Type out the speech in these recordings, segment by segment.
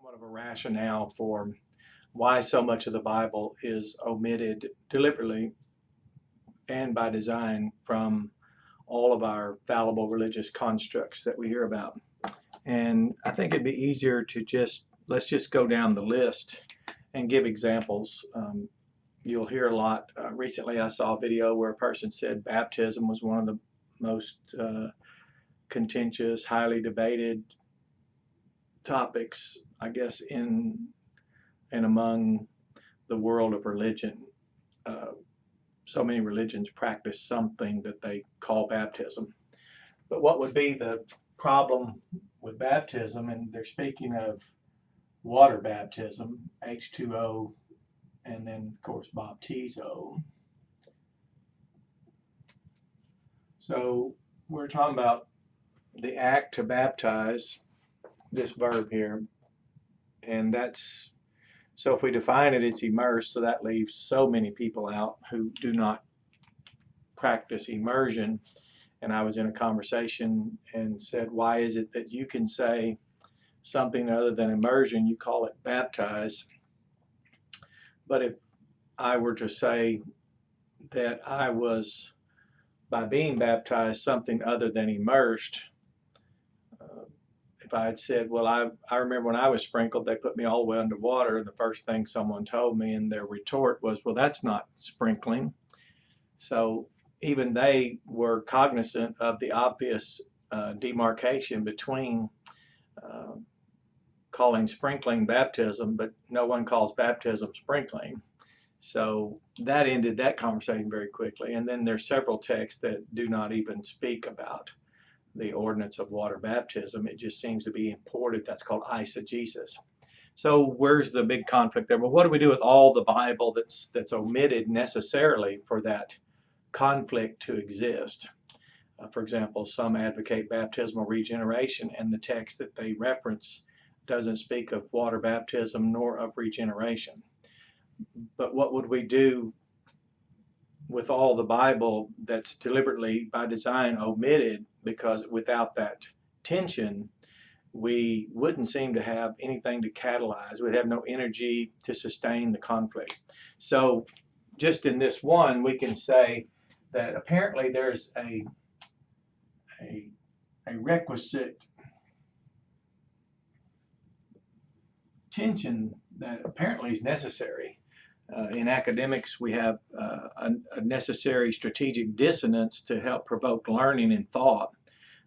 somewhat of a rationale for why so much of the Bible is omitted deliberately and by design from all of our fallible religious constructs that we hear about. And I think it'd be easier to let's just go down the list and give examples. You'll hear a lot. Recently, I saw a video where a person said baptism was one of the most contentious, highly debated topics, I guess, in and among the world of religion. So many religions practice something that they call baptism. But what would be the problem with baptism? And they're speaking of water baptism, H2O, and then, of course, baptizo. So we're talking about the act to baptize, this verb here, and that's, so if we define it, it's immersed, so that leaves so many people out who do not practice immersion. And I was in a conversation and said, why is it that you can say something other than immersion, you call it baptize? But if I were to say that I was, by being baptized, something other than immersed, if I had said, well, I remember when I was sprinkled, they put me all the way underwater, and the first thing someone told me, and their retort was, well, that's not sprinkling. So even they were cognizant of the obvious demarcation between calling sprinkling baptism, but no one calls baptism sprinkling. So that ended that conversation very quickly. And then there's several texts that do not even speak about the ordinance of water baptism. It just seems to be imported. That's called eisegesis. So where's the big conflict there? Well, what do we do with all the Bible that's omitted necessarily for that conflict to exist? For example, some advocate baptismal regeneration, and the text that they reference doesn't speak of water baptism nor of regeneration. But what would we do with all the Bible that's deliberately by design omitted? Because without that tension, we wouldn't seem to have anything to catalyze. We'd have no energy to sustain the conflict. So just in this one, we can say that apparently there's a requisite tension that apparently is necessary. In academics, we have a necessary strategic dissonance to help provoke learning and thought,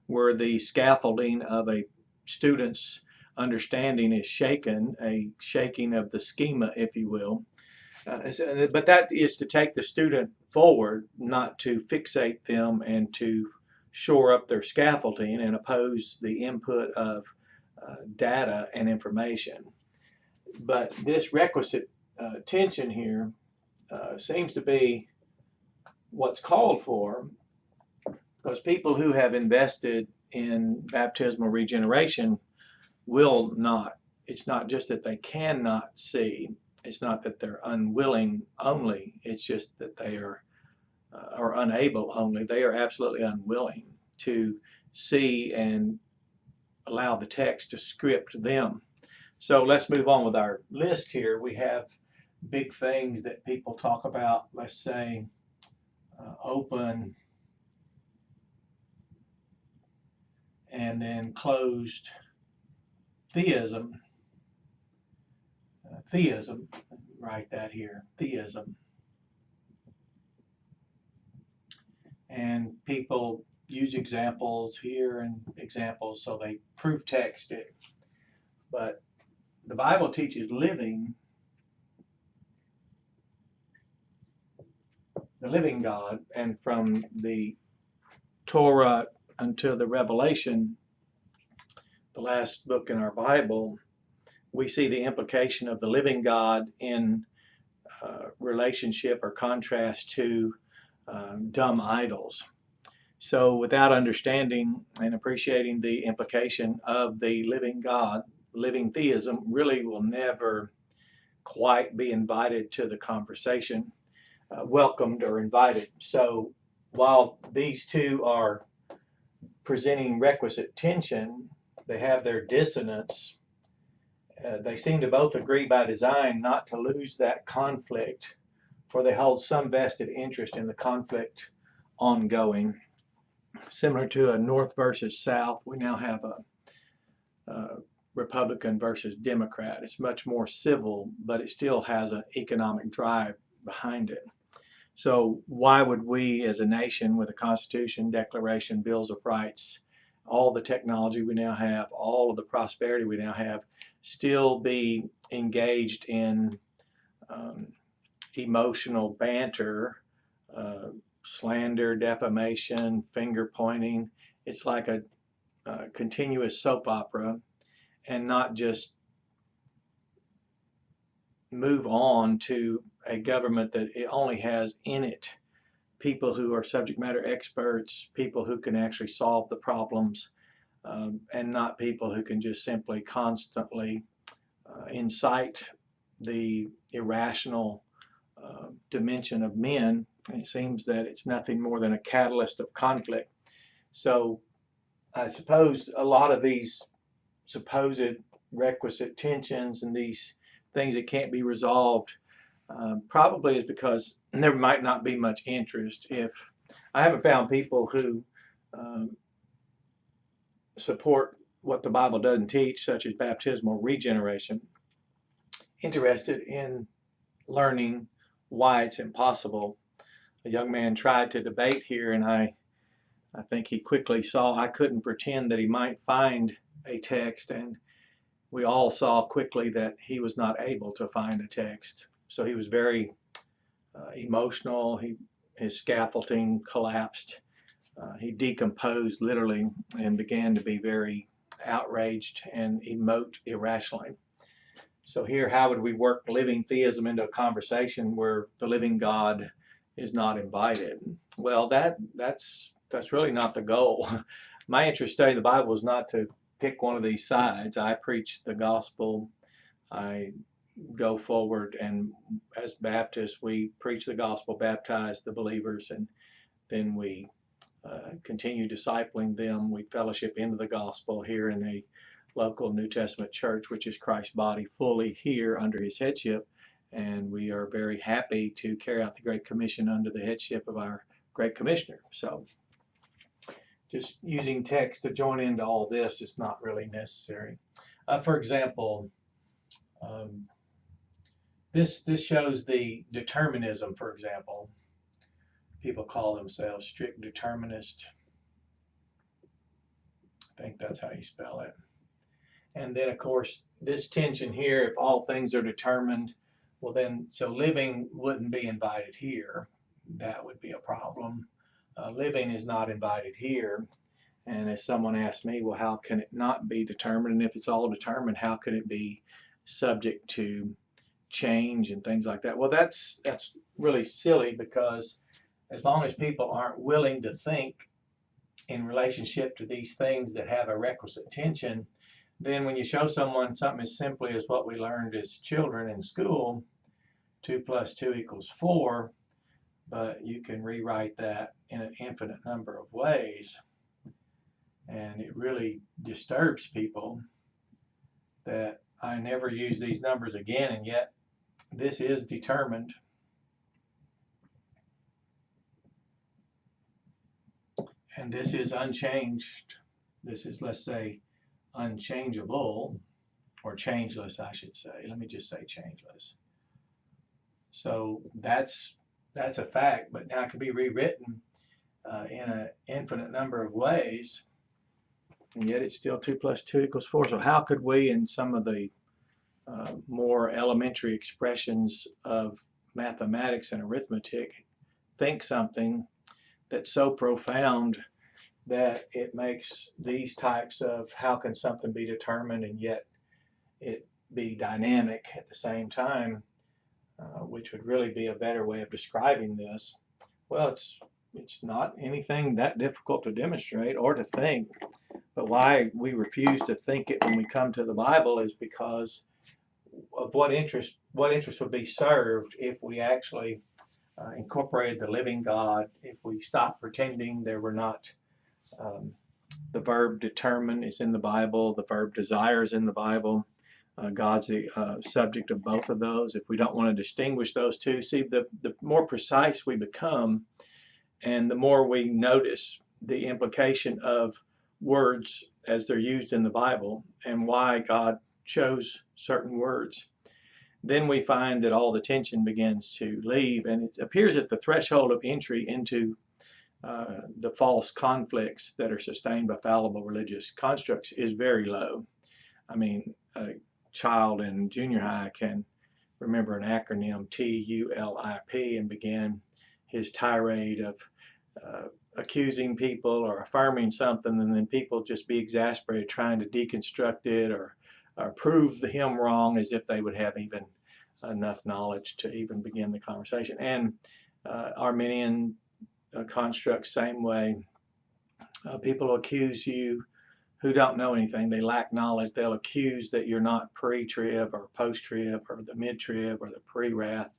where the scaffolding of a student's understanding is shaken, a shaking of the schema, if you will. But that is to take the student forward, not to fixate them and to shore up their scaffolding and oppose the input of data and information. But this requisite tension here seems to be what's called for, because people who have invested in baptismal regeneration will not. It's not just that they cannot see. It's not that they're unwilling only. It's just that they are unable only. They are absolutely unwilling to see and allow the text to script them. So let's move on with our list here. We have big things that people talk about. Let's say open and then closed theism. Theism, write that here, theism. And people use examples here and examples, so they proof text it. But the Bible teaches living, the living God, and from the Torah until the Revelation, the last book in our Bible, we see the implication of the living God in relationship or contrast to dumb idols. So without understanding and appreciating the implication of the living God, living theism really will never quite be invited to the conversation, welcomed or invited. So while these two are presenting requisite tension, they have their dissonance They seem to both agree by design not to lose that conflict, for they hold some vested interest in the conflict ongoing. Similar to a North versus South, we now have a Republican versus Democrat. It's much more civil, but it still has an economic drive behind it. So why would we as a nation with a Constitution, Declaration, Bills of Rights, all the technology we now have, all of the prosperity we now have, still be engaged in emotional banter, slander, defamation, finger pointing? It's like a continuous soap opera, and not just move on to a government that it only has in it people who are subject matter experts, people who can actually solve the problems, and not people who can just simply constantly incite the irrational dimension of men. And it seems that it's nothing more than a catalyst of conflict. So I suppose a lot of these supposed requisite tensions and these things that can't be resolved probably is because there might not be much interest. If I haven't found people who support what the Bible doesn't teach, such as baptismal regeneration, interested in learning why it's impossible. A young man tried to debate here, and I think he quickly saw I couldn't pretend that he might find a text, and we all saw quickly that he was not able to find a text. So he was very emotional. His scaffolding collapsed. He decomposed literally and began to be very outraged and emote irrationally. So here, how would we work living theism into a conversation where the living God is not invited? Well, that's really not the goal. My interest studying the Bible is not to pick one of these sides. I preach the gospel. I go forward, and as Baptists, we preach the gospel, baptize the believers, and then we continue discipling them. We fellowship into the gospel here in a local New Testament church, which is Christ's body, fully here under his headship. And we are very happy to carry out the Great Commission under the headship of our Great Commissioner. So just using text to join into all this is not really necessary. For example, this shows the determinism, for example. People call themselves strict determinist. I think that's how you spell it. And then, of course, this tension here, if all things are determined, well then, so living wouldn't be invited here. That would be a problem. Living is not invited here. And as someone asked me, well, how can it not be determined? And if it's all determined, how could it be subject to change and things like that? Well, that's really silly, because as long as people aren't willing to think in relationship to these things that have a requisite tension, then when you show someone something as simply as what we learned as children in school, 2 + 2 = 4, but you can rewrite that in an infinite number of ways, and it really disturbs people that I never use these numbers again, and yet this is determined. And this is unchanged. This is, let's say, unchangeable, or changeless, I should say. Let me just say changeless. So that's a fact, but now it can be rewritten in an infinite number of ways, and yet it's still 2 + 2 = 4. So how could we, in some of the more elementary expressions of mathematics and arithmetic, think something that's so profound that it makes these types of how can something be determined and yet it be dynamic at the same time, which would really be a better way of describing this? Well, it's not anything that difficult to demonstrate or to think, but why we refuse to think it when we come to the Bible is because of what interest would be served if we actually incorporated the living God, if we stopped pretending there were not the verb determine is in the Bible, the verb desire is in the Bible, God's the subject of both of those. If we don't want to distinguish those two, see, the more precise we become and the more we notice the implication of words as they're used in the Bible and why God chose certain words, then we find that all the tension begins to leave, and it appears that the threshold of entry into the false conflicts that are sustained by fallible religious constructs is very low. I mean, a child in junior high can remember an acronym TULIP and begin his tirade of accusing people or affirming something, and then people just be exasperated trying to deconstruct it or prove him wrong, as if they would have even enough knowledge to even begin the conversation. And Arminian constructs, same way. People accuse you who don't know anything. They lack knowledge. They'll accuse that you're not pre-trib or post-trib or the mid-trib or the pre-wrath,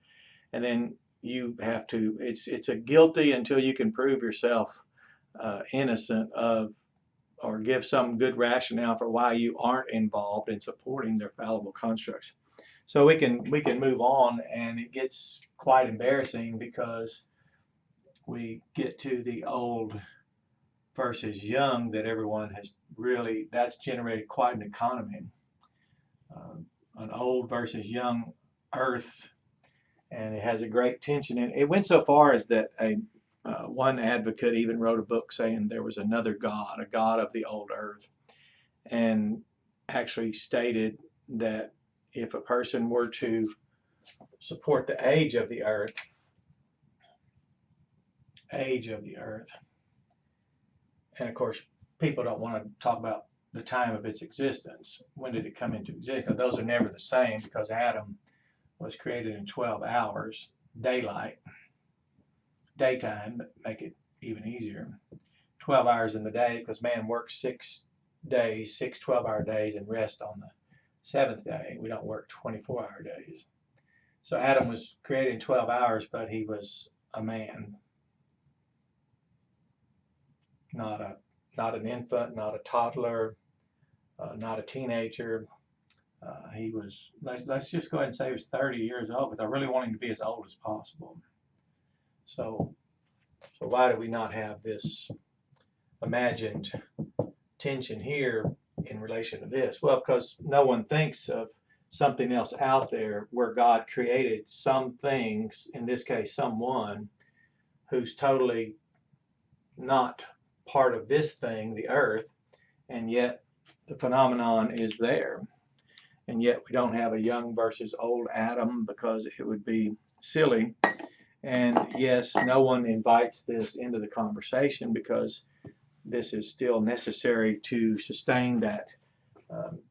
and then you have to, it's a guilty until you can prove yourself innocent of, or give some good rationale for why you aren't involved in supporting their fallible constructs. So we can move on, and it gets quite embarrassing because we get to the old versus young that everyone has really, that's generated quite an economy. An old versus young earth, and it has a great tension. And it went so far as that one advocate even wrote a book saying there was another God, a God of the old earth, and actually stated that if a person were to support the age of the earth, and of course people don't want to talk about the time of its existence. When did it come into existence? Those are never the same, because Adam was created in 12 hours, daytime, make it even easier. 12 hours in the day, because man works 6 days, 6 12-hour days, and rest on the 7th day. We don't work 24-hour days. So Adam was created in 12 hours, but he was a man, not an infant, not a toddler, not a teenager. He was, let's just go ahead and say he was 30 years old, because I really want him to be as old as possible. So why do we not have this imagined tension here in relation to this? Well, because no one thinks of something else out there where God created some things, in this case someone, who's totally not part of this thing, the earth, and yet the phenomenon is there. And yet we don't have a young versus old Adam, because it would be silly. And yes, no one invites this into the conversation, because this is still necessary to sustain that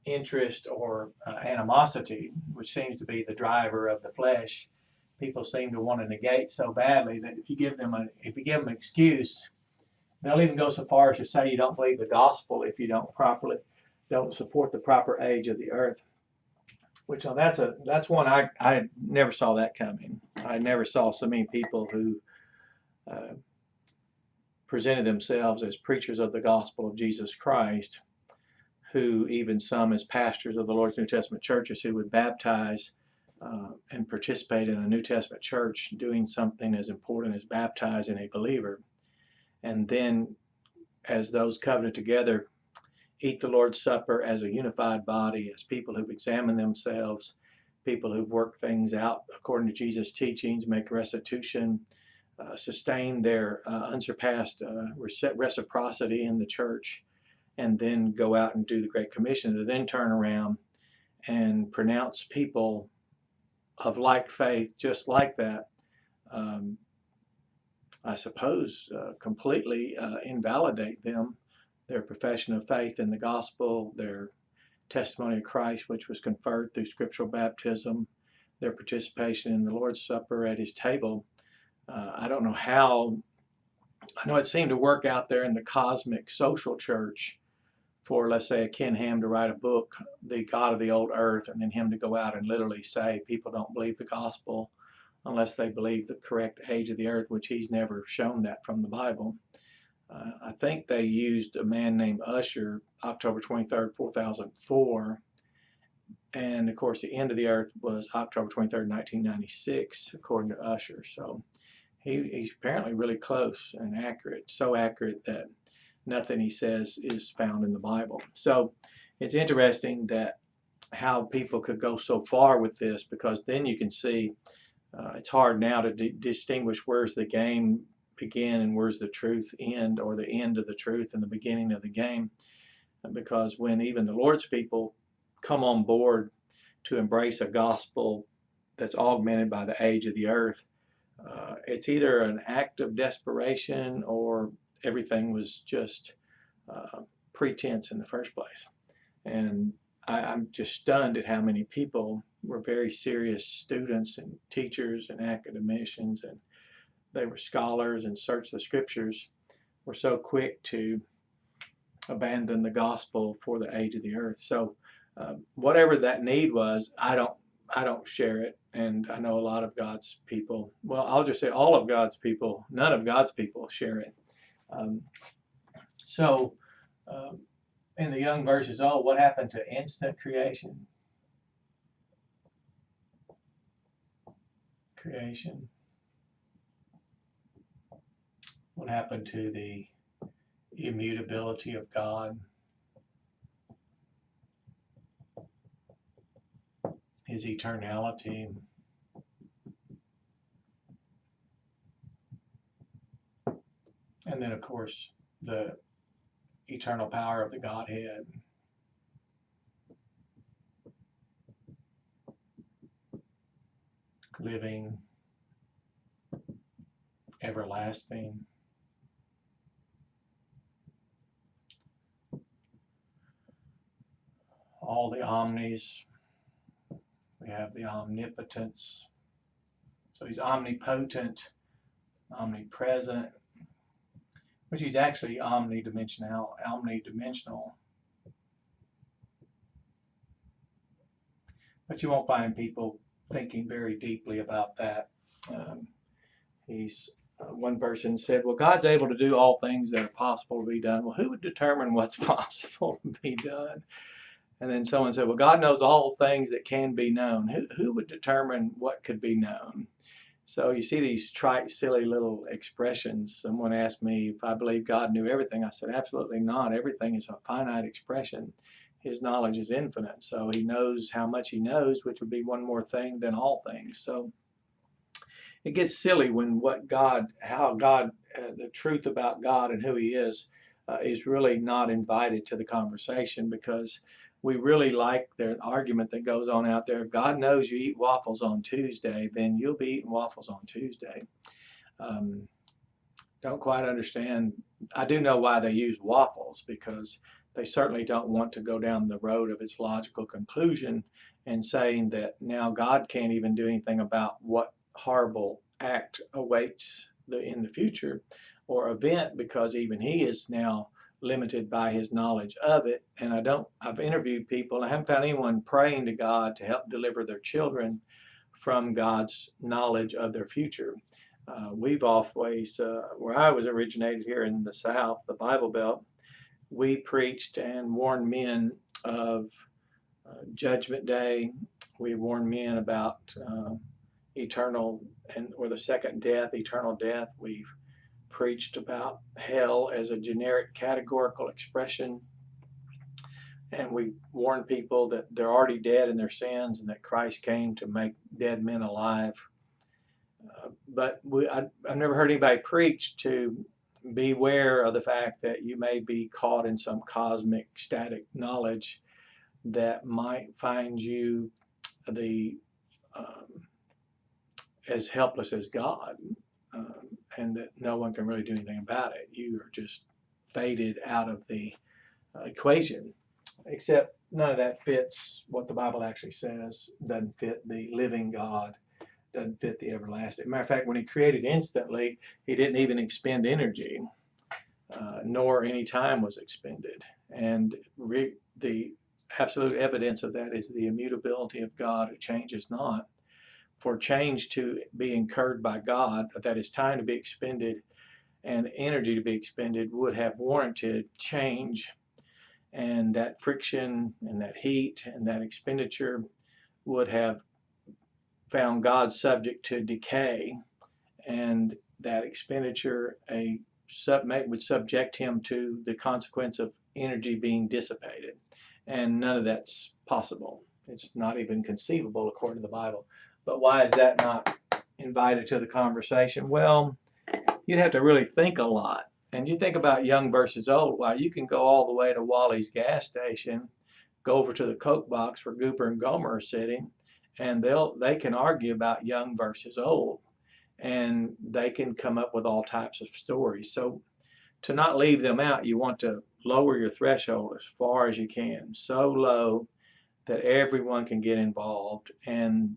interest or animosity, which seems to be the driver of the flesh. People seem to want to negate so badly that if you give them an excuse, they'll even go so far as to say you don't believe the gospel if you don't support the proper age of the earth. Which that's one I never saw that coming. I never saw so many people who presented themselves as preachers of the gospel of Jesus Christ, who even some as pastors of the Lord's New Testament churches, who would baptize and participate in a New Testament church doing something as important as baptizing a believer, and then as those covenant together eat the Lord's Supper as a unified body, as people who've examined themselves, people who've worked things out according to Jesus' teachings, make restitution, sustain their unsurpassed reciprocity in the church, and then go out and do the Great Commission, to then turn around and pronounce people of like faith just like that, I suppose completely invalidate them, their profession of faith in the gospel, their testimony of Christ, which was conferred through scriptural baptism, their participation in the Lord's Supper at his table. I don't know how, I know it seemed to work out there in the cosmic social church for, let's say, a Ken Ham to write a book, The God of the Old Earth, and then him to go out and literally say people don't believe the gospel unless they believe the correct age of the earth, which he's never shown that from the Bible. I think they used a man named Usher, October 23rd, 2004, And of course, the end of the earth was October 23rd, 1996, according to Usher. So he's apparently really close and accurate, so accurate that nothing he says is found in the Bible. So it's interesting that how people could go so far with this, because then you can see it's hard now to distinguish where's the game begin and where's the truth end, or the end of the truth and the beginning of the game. Because when even the Lord's people come on board to embrace a gospel that's augmented by the age of the earth, it's either an act of desperation or everything was just pretense in the first place. And I'm just stunned at how many people were very serious students and teachers and academicians, and they were scholars and searched the scriptures, were so quick to abandon the gospel for the age of the earth. So whatever that need was, I don't share it. And I know a lot of God's people, well, I'll just say all of God's people, none of God's people share it. So in the young verses, oh, what happened to instant creation? What happened to the immutability of God? His eternality. And then, of course, the eternal power of the Godhead. Living, everlasting. All the omnis. We have the omnipotence. So he's omnipotent, omnipresent, which is actually omnidimensional. But you won't find people thinking very deeply about that. One person said, well, God's able to do all things that are possible to be done. Well, who would determine what's possible to be done? And then someone said, well, God knows all things that can be known. Who would determine what could be known? So you see these trite, silly little expressions. Someone asked me if I believe God knew everything. I said, absolutely not. Everything is a finite expression. His knowledge is infinite. So he knows how much he knows, which would be one more thing than all things. So it gets silly when the truth about God and who he is really not invited to the conversation, because we really like the argument that goes on out there. If God knows you eat waffles on Tuesday, then you'll be eating waffles on Tuesday. Don't quite understand. I do know why they use waffles, because they certainly don't want to go down the road of its logical conclusion and saying that now God can't even do anything about what horrible act awaits in the future or event, because even he is now limited by his knowledge of it. And I've interviewed people, I haven't found anyone praying to God to help deliver their children from God's knowledge of their future. We've always, where I was originated here in the South, the Bible Belt, we preached and warned men of Judgment Day. We warned men about eternal or the second death, eternal death. We've preached about hell as a generic categorical expression, and we warned people that they're already dead in their sins and that Christ came to make dead men alive. But I've never heard anybody preach to beware of the fact that you may be caught in some cosmic static knowledge that might find you as helpless as God, and that no one can really do anything about it. You are just faded out of the equation, except none of that fits what the Bible actually says. Doesn't fit the living God, doesn't fit the everlasting. Matter of fact, when he created instantly, he didn't even expend energy, nor any time was expended. And the absolute evidence of that is the immutability of God, who changes not. For change to be incurred by God, that is time to be expended and energy to be expended, would have warranted change. and that friction and that heat and that expenditure would have found God subject to decay, and that expenditure would subject him to the consequence of energy being dissipated. And none of that's possible. It's not even conceivable according to the Bible. But why is that not invited to the conversation? Well, you'd have to really think a lot. And you think about young versus old. Well, you can go all the way to Wally's gas station, go over to the Coke box where Gooper and Gomer are sitting, and they can argue about young versus old, and they can come up with all types of stories. So to not leave them out, you want to lower your threshold as far as you can, so low that everyone can get involved. And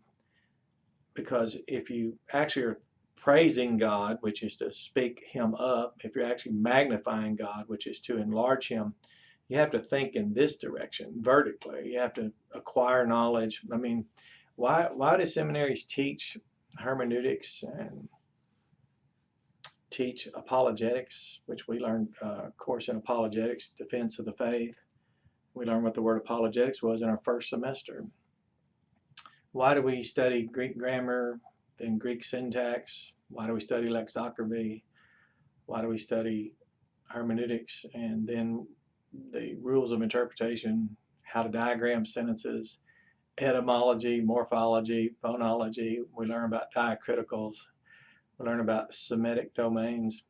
because if you actually are praising God, which is to speak him up, if you're actually magnifying God, which is to enlarge him, you have to think in this direction, vertically. You have to acquire knowledge. I mean, why do seminaries teach hermeneutics and teach apologetics, which we learned a course in apologetics, defense of the faith. We learned what the word apologetics was in our first semester. Why do we study Greek grammar, then Greek syntax? Why do we study lexicography? Why do we study hermeneutics, and then the rules of interpretation, how to diagram sentences, etymology, morphology, phonology? We learn about diacriticals. We learn about Semitic domains.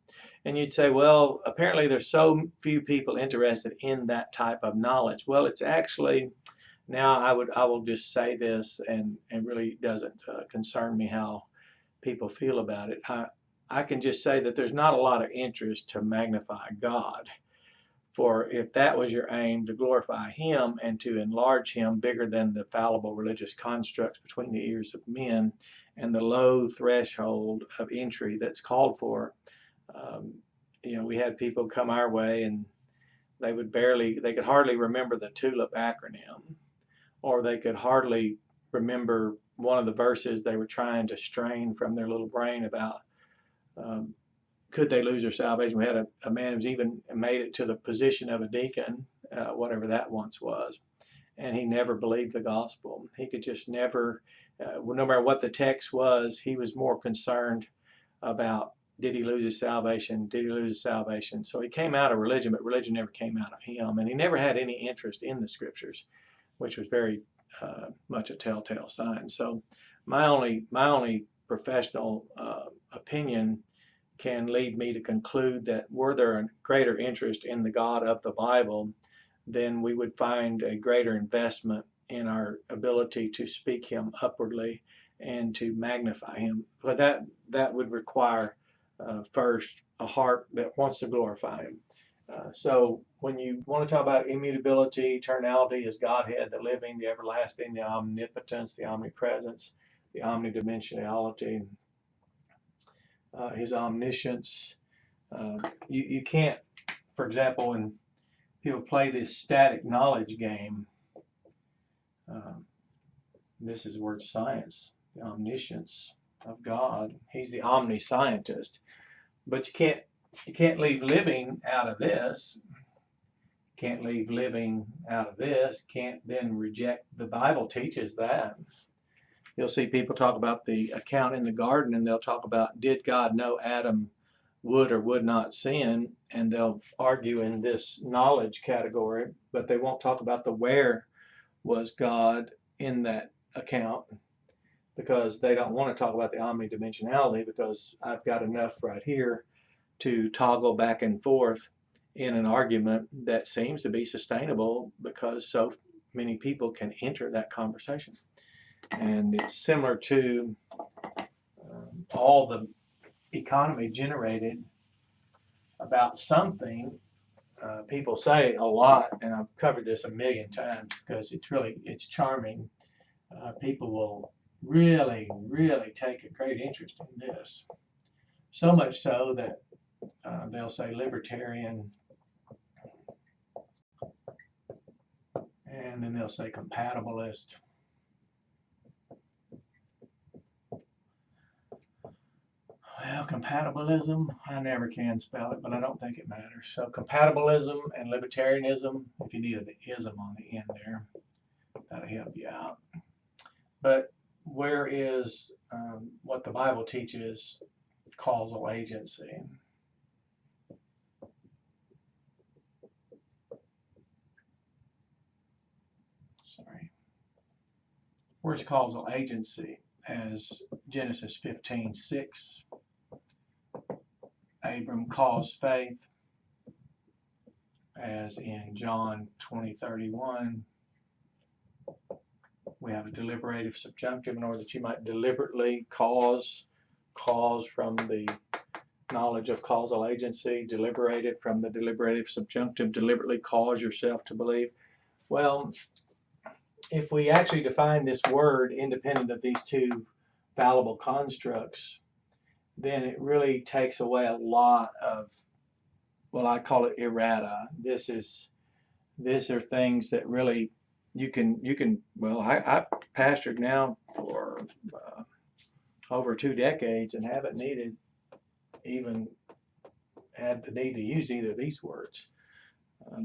And you'd say, well, apparently there's so few people interested in that type of knowledge. Well, it's actually, now I will just say this, and it really doesn't concern me how people feel about it. I can just say that there's not a lot of interest to magnify God. For if that was your aim, to glorify him and to enlarge him bigger than the fallible religious constructs between the ears of men and the low threshold of entry that's called for. We had people come our way and they could hardly remember the TULIP acronym, or they could hardly remember one of the verses they were trying to strain from their little brain about could they lose their salvation. We had a man who's even made it to the position of a deacon, whatever that once was, and he never believed the gospel. He could just never, no matter what the text was, he was more concerned about, did he lose his salvation? Did he lose his salvation? So he came out of religion, but religion never came out of him, and he never had any interest in the scriptures, which was very much a telltale sign. So my only professional opinion can lead me to conclude that were there a greater interest in the God of the Bible, then we would find a greater investment in our ability to speak him upwardly and to magnify him. But that would require first a heart that wants to glorify him. So when you want to talk about immutability, eternality as Godhead, the living, the everlasting, the omnipotence, the omnipresence, the omnidimensionality, his omniscience, you can't, for example, when people play this static knowledge game, this is the word science, the omniscience of God. He's the omniscientist, but you can't leave living out of this. Can't leave living out of this. Can't then reject the Bible teaches that. You'll see people talk about the account in the garden, and they'll talk about, did God know Adam would or would not sin? And they'll argue in this knowledge category, but they won't talk about the where was God in that account, because they don't want to talk about the omnidimensionality, because I've got enough right here to toggle back and forth in an argument that seems to be sustainable because so many people can enter that conversation. And it's similar to all the economy generated about something. People say a lot, and I've covered this a million times because it's charming. People will really, really take a great interest in this. So much so that they'll say libertarian, and then they'll say compatibilist. Well, compatibilism, I never can spell it, but I don't think it matters. So compatibilism and libertarianism, if you need an ism on the end there, that'll help you out. But where is what the Bible teaches causal agency? Sorry. Where's causal agency? As Genesis 15:6, Abram caused faith, as in John 20:31, we have a deliberative subjunctive in order that you might deliberately cause from the knowledge of causal agency, deliberated from the deliberative subjunctive, deliberately cause yourself to believe. Well, if we actually define this word independent of these two fallible constructs, then it really takes away a lot of, well, I call it errata. These are things that really you can well, I pastored now for over 2 decades and haven't even had the need to use either of these words.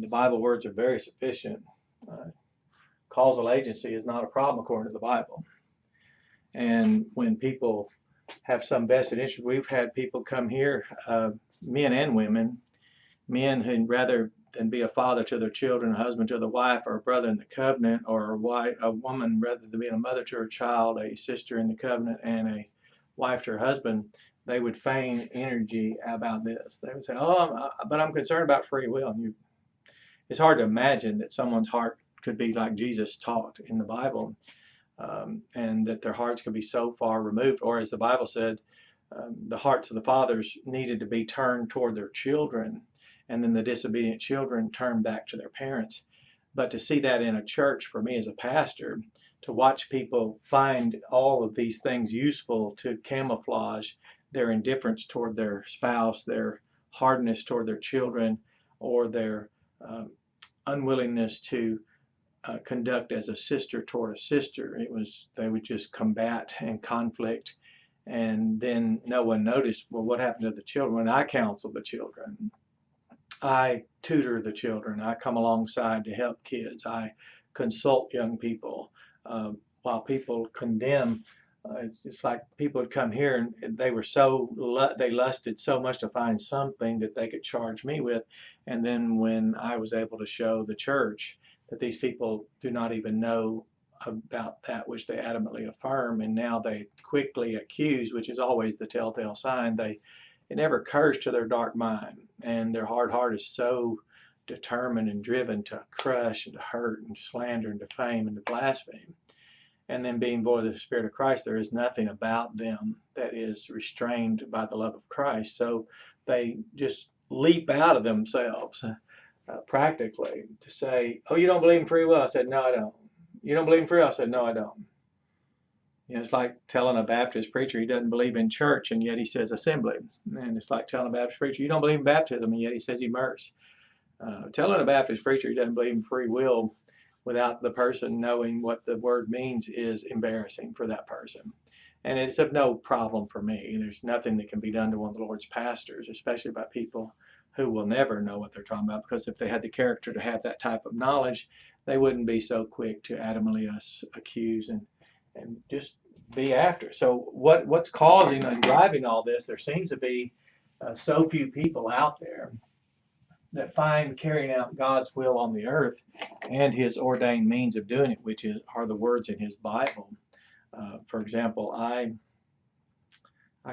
The Bible words are very sufficient. Causal agency is not a problem according to the Bible. And when people have some vested interest, we've had people come here, men and women, men who rather than be a father to their children, a husband to the wife, or a brother in the covenant, or a woman rather than being a mother to her child, a sister in the covenant, and a wife to her husband, they would feign energy about this. They would say, "Oh, but I'm concerned about free will." And it's hard to imagine that someone's heart could be like Jesus taught in the Bible, and that their hearts could be so far removed, or as the Bible said, the hearts of the fathers needed to be turned toward their children, and then the disobedient children turned back to their parents. But to see that in a church, for me as a pastor, to watch people find all of these things useful to camouflage their indifference toward their spouse, their hardness toward their children, or their unwillingness to conduct as a sister toward a sister. They would just combat and conflict, and then no one noticed, well, what happened to the children? When I counsel the children, I tutor the children, I come alongside to help kids, I consult young people, while people condemn. It's like people would come here and they lusted so much to find something that they could charge me with, and then when I was able to show the church that these people do not even know about that which they adamantly affirm, and now they quickly accuse, which is always the telltale sign. It never occurs to their dark mind, and their hard heart is so determined and driven to crush and to hurt and slander and defame and to blaspheme. And then being void of the Spirit of Christ, there is nothing about them that is restrained by the love of Christ. So they just leap out of themselves practically to say, "Oh, you don't believe in free will?" I said, "No, I don't." "You don't believe in free will?" I said, "No, I don't." It's like telling a Baptist preacher he doesn't believe in church, and yet he says assembly. And it's like telling a Baptist preacher you don't believe in baptism, and yet he says immerse. Telling a Baptist preacher he doesn't believe in free will without the person knowing what the word means is embarrassing for that person. And it's of no problem for me. There's nothing that can be done to one of the Lord's pastors, especially by people who will never know what they're talking about, because if they had the character to have that type of knowledge, they wouldn't be so quick to adamantly accuse and just be after. So what's causing and driving all this? There seems to be so few people out there that find carrying out God's will on the earth and His ordained means of doing it, which are the words in His Bible. For example, I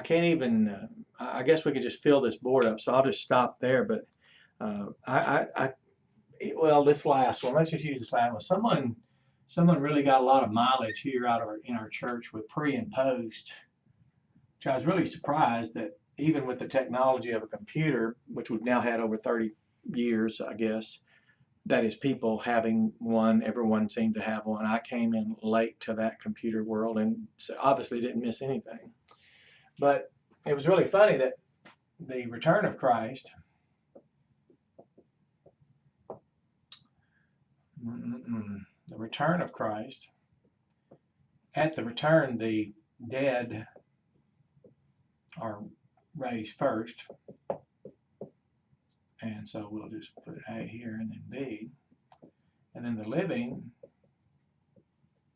can't even. I guess we could just fill this board up, so I'll just stop there. But well, this last one. Let's just use this last one. Someone really got a lot of mileage here in our church with pre and post, which I was really surprised that even with the technology of a computer, which we've now had over 30 years, I guess, that is people having one, everyone seemed to have one. I came in late to that computer world and obviously didn't miss anything. But it was really funny that the return of Christ, the return of Christ, at the return, the dead are raised first. And so we'll just put A here and then B. And then the living,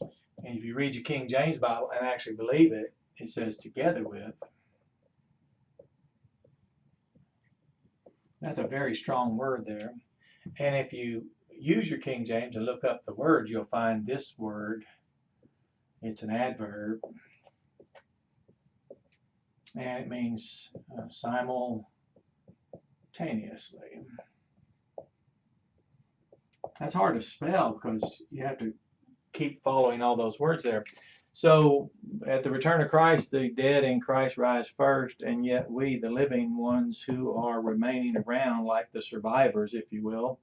and if you read your King James Bible and actually believe it, it says together with. That's a very strong word there. And if you use your King James and look up the word, you'll find this word. It's an adverb. And it means simultaneously. That's hard to spell because you have to keep following all those words there. So at the return of Christ, the dead in Christ rise first, and yet we, the living ones who are remaining around, like the survivors, if you will,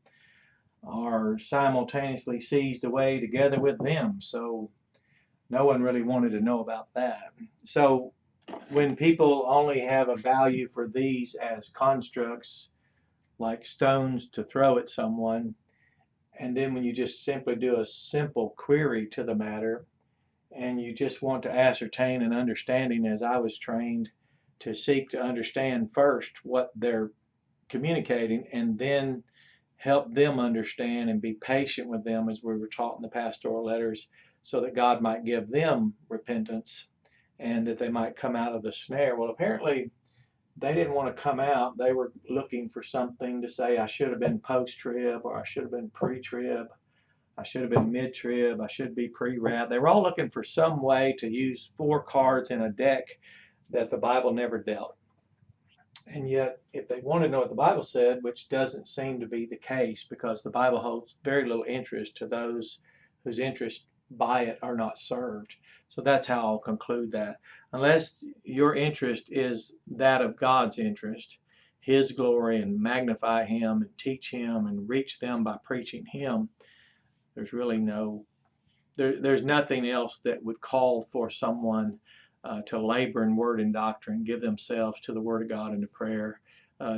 are simultaneously seized away together with them. So no one really wanted to know about that. So when people only have a value for these as constructs, like stones to throw at someone, and then when you just simply do a simple query to the matter, and you just want to ascertain an understanding, as I was trained to seek to understand first what they're communicating, and then help them understand and be patient with them, as we were taught in the pastoral letters, so that God might give them repentance and that they might come out of the snare. Well, apparently they didn't want to come out. They were looking for something to say, I should have been post-trib, or I should have been pre-trib, I should have been mid-trib, I should be pre-rap. They were all looking for some way to use 4 cards in a deck that the Bible never dealt. And yet, if they want to know what the Bible said, which doesn't seem to be the case, because the Bible holds very little interest to those whose interest by it are not served. So that's how I'll conclude that. Unless your interest is that of God's interest, His glory, and magnify Him and teach Him and reach them by preaching Him, there's really there's nothing else that would call for someone to labor in word and doctrine, give themselves to the Word of God and to prayer,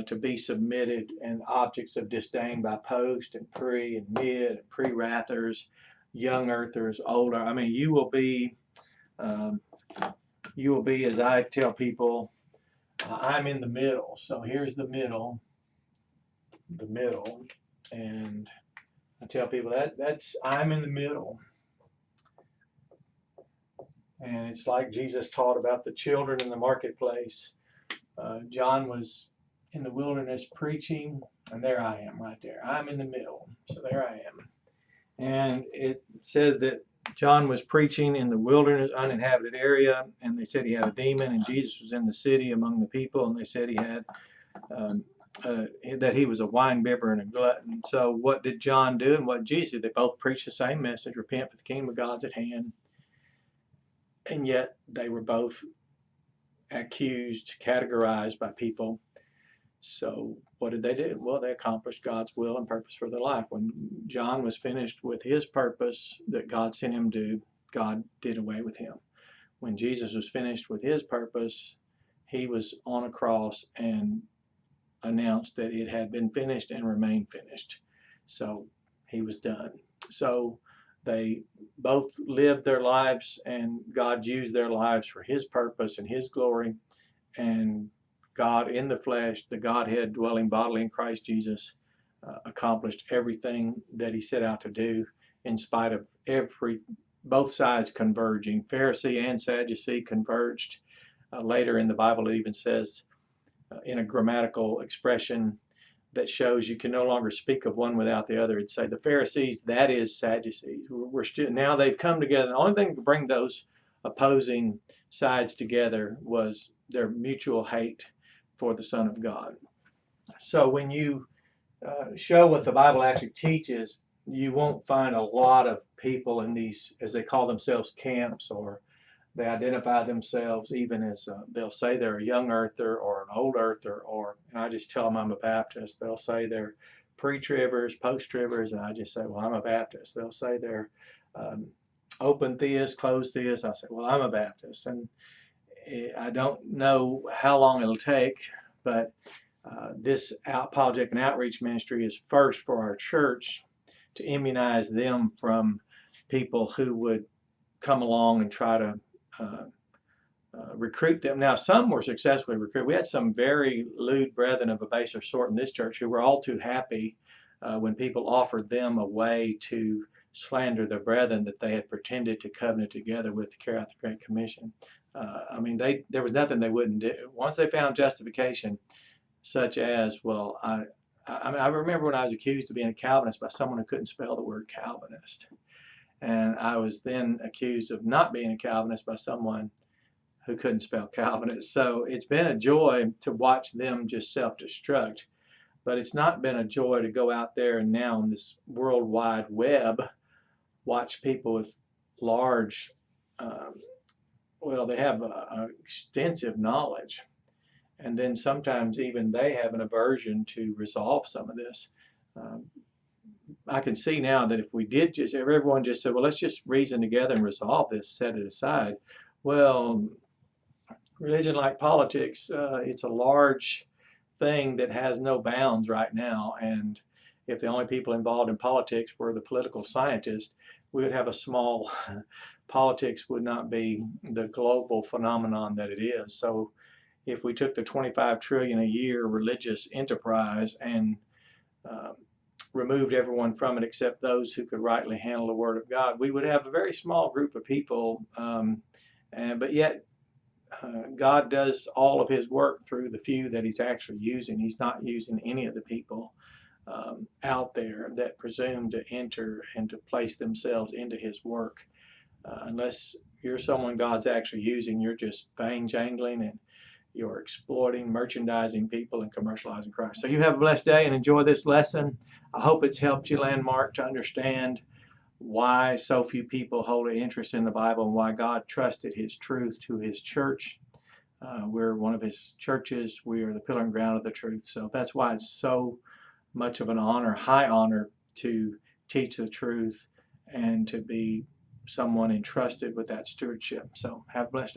to be submitted and objects of disdain by post and pre and mid and pre-wrathers, young earthers, older. I mean, you will be, as I tell people, I'm in the middle. So here's the middle, and I tell people that's I'm in the middle. And it's like Jesus taught about the children in the marketplace. John was in the wilderness preaching, and there I am right there. I'm in the middle, so there I am. And it said that John was preaching in the wilderness, uninhabited area, and they said he had a demon, and Jesus was in the city among the people, and they said he had that he was a wine bibber and a glutton. So what did John do and what Jesus did? They both preached the same message: repent, for the kingdom of God's at hand. And yet they were both accused, categorized by people. So what did they do? Well, they accomplished God's will and purpose for their life. When John was finished with his purpose that God sent him to do, God did away with him. When Jesus was finished with his purpose, he was on a cross and announced that it had been finished and remained finished. So he was done. So they both lived their lives, and God used their lives for His purpose and His glory. And God in the flesh, the Godhead dwelling bodily in Christ Jesus, accomplished everything that He set out to do, in spite of both sides converging. Pharisee and Sadducee converged. Later in the Bible, it even says, in a grammatical expression that shows you can no longer speak of one without the other. It'd say the Pharisees, that is Sadducees. Now they've come together. The only thing to bring those opposing sides together was their mutual hate for the Son of God. So when you show what the Bible actually teaches, you won't find a lot of people in these, as they call themselves, camps, or they identify themselves even as, they'll say they're a young earther or an old earther, and I just tell them I'm a Baptist. They'll say they're pre-tribbers, post-tribbers, and I just say, well, I'm a Baptist. They'll say they're open theists, closed theists. I say, well, I'm a Baptist. And I don't know how long it'll take, but this apologetic and outreach ministry is first for our church to immunize them from people who would come along and try to recruit them. Now, some were successfully recruited. We had some very lewd brethren of a baser sort in this church who were all too happy when people offered them a way to slander their brethren that they had pretended to covenant together with to carry out the Great Commission. I mean, there was nothing they wouldn't do. Once they found justification, such as, well, I remember when I was accused of being a Calvinist by someone who couldn't spell the word Calvinist. And I was then accused of not being a Calvinist by someone who couldn't spell Calvinist. So it's been a joy to watch them just self-destruct. But it's not been a joy to go out there and now on this World Wide Web watch people with large, well, they have extensive knowledge. And then sometimes even they have an aversion to resolve some of this. I can see now that if we did just, if everyone just said, well, let's just reason together and resolve this, set it aside. Well, religion, like politics, it's a large thing that has no bounds right now. And if the only people involved in politics were the political scientists, we would have a small, politics would not be the global phenomenon that it is. So if we took the 25 trillion a year religious enterprise and removed everyone from it except those who could rightly handle the Word of God, we would have a very small group of people. But yet, God does all of his work through the few that he's actually using. He's not using any of the people out there that presume to enter and to place themselves into his work. Unless you're someone God's actually using, you're just vain jangling and you're exploiting, merchandising people, and commercializing Christ. So you have a blessed day and enjoy this lesson. I hope it's helped you, Landmark, to understand why so few people hold an interest in the Bible and why God trusted his truth to his church. We're one of his churches. We are the pillar and ground of the truth. So that's why it's so much of an honor, high honor, to teach the truth and to be someone entrusted with that stewardship. So have a blessed day.